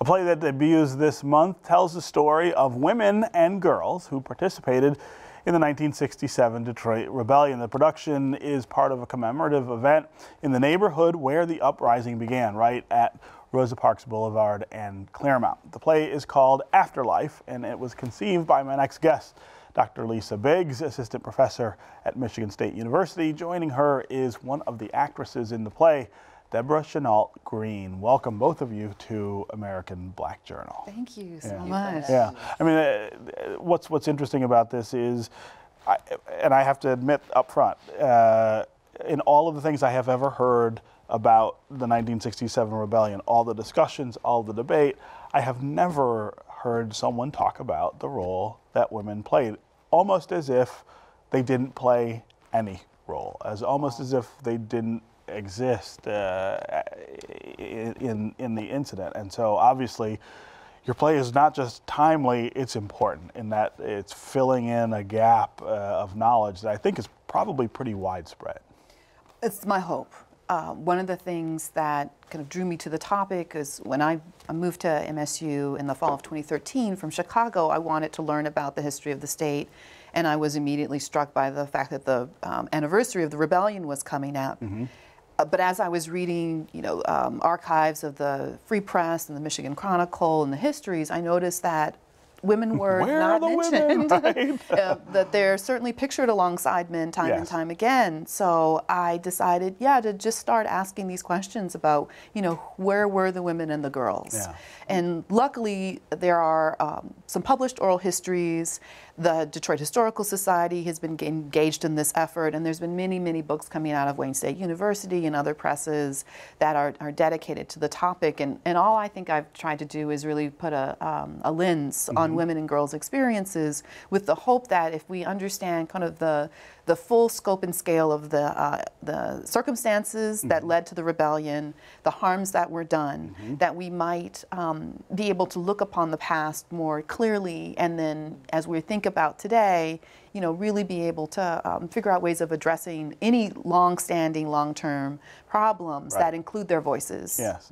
A play that debuts this month tells the story of women and girls who participated in the 1967 Detroit Rebellion. The production is part of a commemorative event in the neighborhood where the uprising began, right at Rosa Parks Boulevard and Clairmount. The play is called Afterlife, and it was conceived by my next guest, Dr. Lisa Biggs, assistant professor at Michigan State University. Joining her is one of the actresses in the play, Deborah Chenault-Green. Welcome, both of you, to American Black Journal. Thank you so much. Yeah, I mean, what's interesting about this is, and I have to admit up front, in all of the things I have ever heard about the 1967 rebellion, all the discussions, all the debate, I have never heard someone talk about the role that women played, almost as if they didn't play any role, almost as if they didn't exist in the incident. And so obviously your play is not just timely, it's important in that it's filling in a gap of knowledge that I think is probably pretty widespread. It's my hope. One of the things that kind of drew me to the topic is when I moved to MSU in the fall of 2013 from Chicago, I wanted to learn about the history of the state, and I was immediately struck by the fact that the anniversary of the rebellion was coming up. Mm-hmm. But as I was reading, archives of the Free Press and the Michigan Chronicle and the histories, I noticed that women were not mentioned. Women, right? That they're certainly pictured alongside men time and time again. So I decided, to just start asking these questions about, where were the women and the girls? Yeah. And luckily, there are some published oral histories. The Detroit Historical Society has been engaged in this effort, and there's been many, many books coming out of Wayne State University and other presses that are dedicated to the topic. And all I think I've tried to do is really put a lens on women and girls' experiences, with the hope that if we understand kind of the full scope and scale of the circumstances that led to the rebellion, the harms that were done, that we might be able to look upon the past more clearly, and then as we think about today, really be able to figure out ways of addressing any long-standing, long-term problems that include their voices. Yes.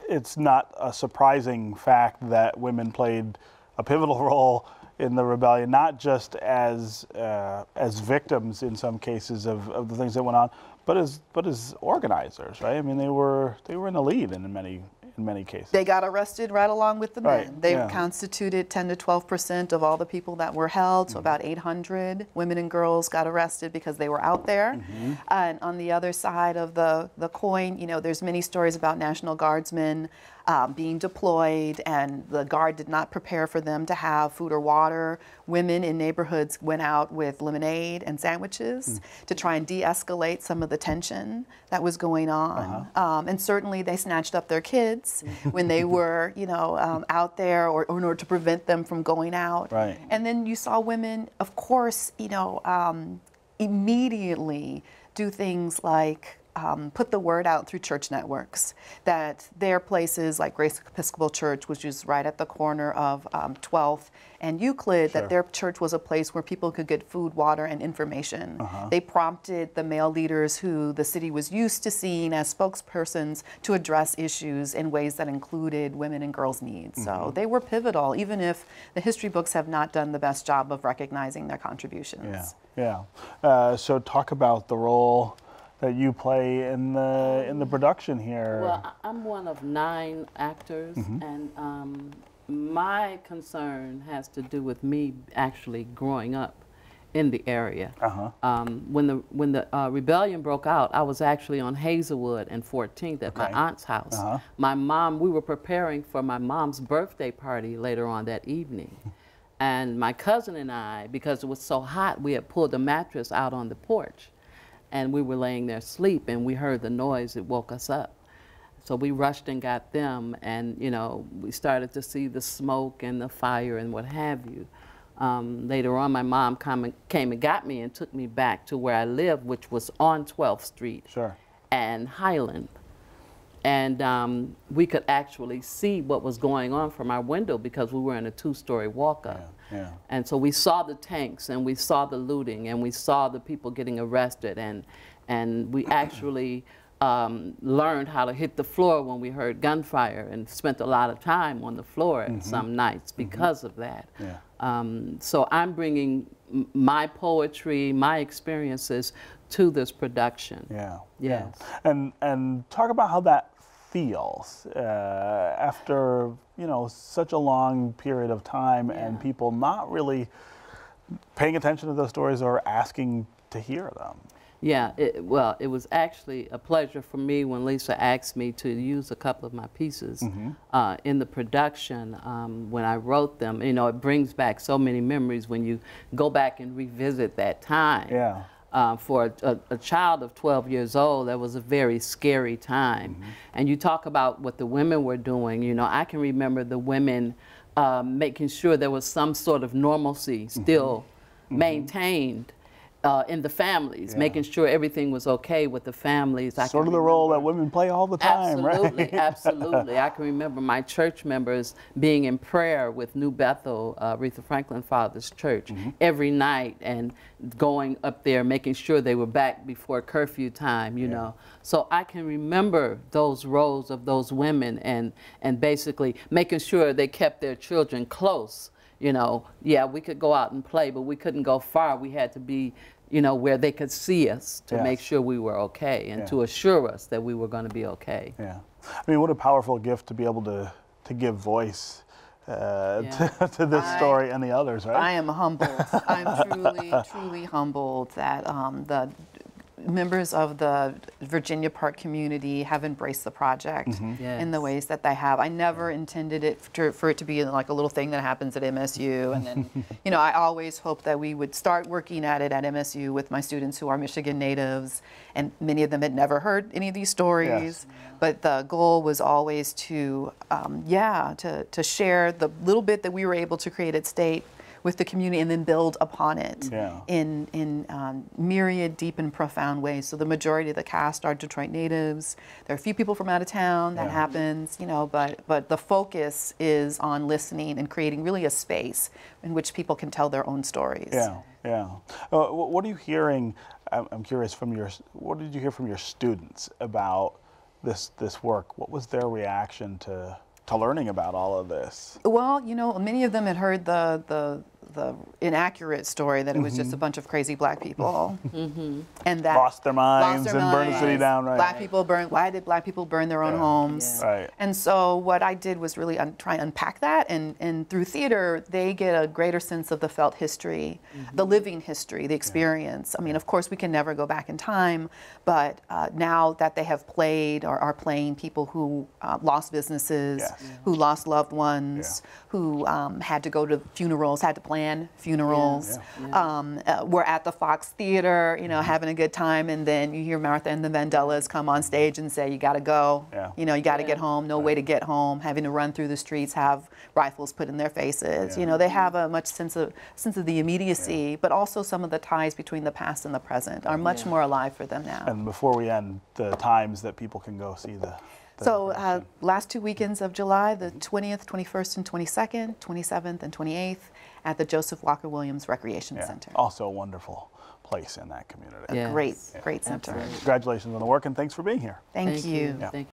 It's not a surprising fact that women played a pivotal role in the rebellion, not just as victims in some cases of the things that went on, but as organizers, right? I mean, they were in the lead in many cases. They got arrested right along with the men. Right. They constituted 10 to 12% of all the people that were held, so about 800 women and girls got arrested because they were out there. And on the other side of the coin, there's many stories about National Guardsmen being deployed, and the Guard did not prepare for them to have food or water. Women in neighborhoods went out with lemonade and sandwiches to try and de-escalate some of the tension that was going on. And certainly they snatched up their kids when they were, out there, or in order to prevent them from going out. Right. And then you saw women, of course, immediately do things like put the word out through church networks that there are places like Grace Episcopal Church, which is right at the corner of 12th and Euclid, that their church was a place where people could get food, water, and information. They prompted the male leaders who the city was used to seeing as spokespersons to address issues in ways that included women and girls' needs. So they were pivotal, even if the history books have not done the best job of recognizing their contributions. So talk about the role that you play in the production here. Well, I'm one of 9 actors, and my concern has to do with me actually growing up in the area. When the rebellion broke out, I was actually on Hazelwood and 14th at my aunt's house. My mom, we were preparing for my mom's birthday party later on that evening. And my cousin and I, because it was so hot, we had pulled the mattress out on the porch. And we were laying there asleep, and we heard the noise. It woke us up. So we rushed and got them, and we started to see the smoke and the fire and what have you. Later on, my mom came and got me and took me back to where I lived, which was on 12th Street and Highland. And we could actually see what was going on from our window because we were in a 2-story walk-up. And so we saw the tanks, and we saw the looting, and we saw the people getting arrested, and we actually learned how to hit the floor when we heard gunfire, and spent a lot of time on the floor at some nights because of that. Yeah. So I'm bringing my poetry, my experiences to this production. Yeah. Yes. Yeah. And talk about how that feels after, you know, such a long period of time and people not really paying attention to those stories or asking to hear them. Yeah, well, it was actually a pleasure for me when Lisa asked me to use a couple of my pieces in the production. When I wrote them, you know, it brings back so many memories when you go back and revisit that time. Yeah. For a child of 12 years old, that was a very scary time. And you talk about what the women were doing. You know, I can remember the women making sure there was some sort of normalcy still maintained in the families, making sure everything was okay with the families. Sort of the role that women play all the time, absolutely, right? Absolutely. I can remember my church members being in prayer with New Bethel, Aretha Franklin Father's church, every night, and going up there, making sure they were back before curfew time, you know. So I can remember those roles of those women, and basically making sure they kept their children close. You know, yeah, we could go out and play, but we couldn't go far. We had to be, you know, where they could see us to make sure we were okay, and to assure us that we were going to be okay. Yeah. I mean, what a powerful gift to be able to give voice to this story and the others, right? I am humbled. I'm truly, truly humbled that the members of the Virginia Park community have embraced the project in the ways that they have. I never intended it for it to be like a little thing that happens at MSU. And then, you know, I always hoped that we would start working at it at MSU with my students who are Michigan natives, and many of them had never heard any of these stories. But the goal was always to, to share the little bit that we were able to create at State with the community, and then build upon it in myriad, deep and profound ways. So the majority of the cast are Detroit natives. There are a few people from out of town. That happens, you know, but the focus is on listening and creating really a space in which people can tell their own stories. Yeah, yeah. What are you hearing? I'm curious what did you hear from your students about this work? What was their reaction to learning about all of this? Well, you know, many of them had heard the inaccurate story that it was just a bunch of crazy black people, and that lost their minds and burned the city down. Right. Black people burn. Why did black people burn their own homes? Right. And so what I did was really try and unpack that, and through theater they get a greater sense of the felt history, the living history, the experience. I mean, of course, we can never go back in time, but now that they have played or are playing people who lost businesses, who lost loved ones, who had to go to funerals, had to plan funerals. We're at the Fox Theater, you know, having a good time, and then you hear Martha and the Vandellas come on stage and say, "You got to go. You know, you got to get home. No way to get home." Having to run through the streets, have rifles put in their faces. You know, they have a much sense of the immediacy, but also some of the ties between the past and the present are much more alive for them now. And before we end, the times that people can go see the So last 2 weekends of July, the 20th, 21st, and 22nd, 27th, and 28th at the Joseph Walker Williams Recreation Center. Also a wonderful place in that community. A great center. Congratulations on the work, and thanks for being here. Thank you. Thank you.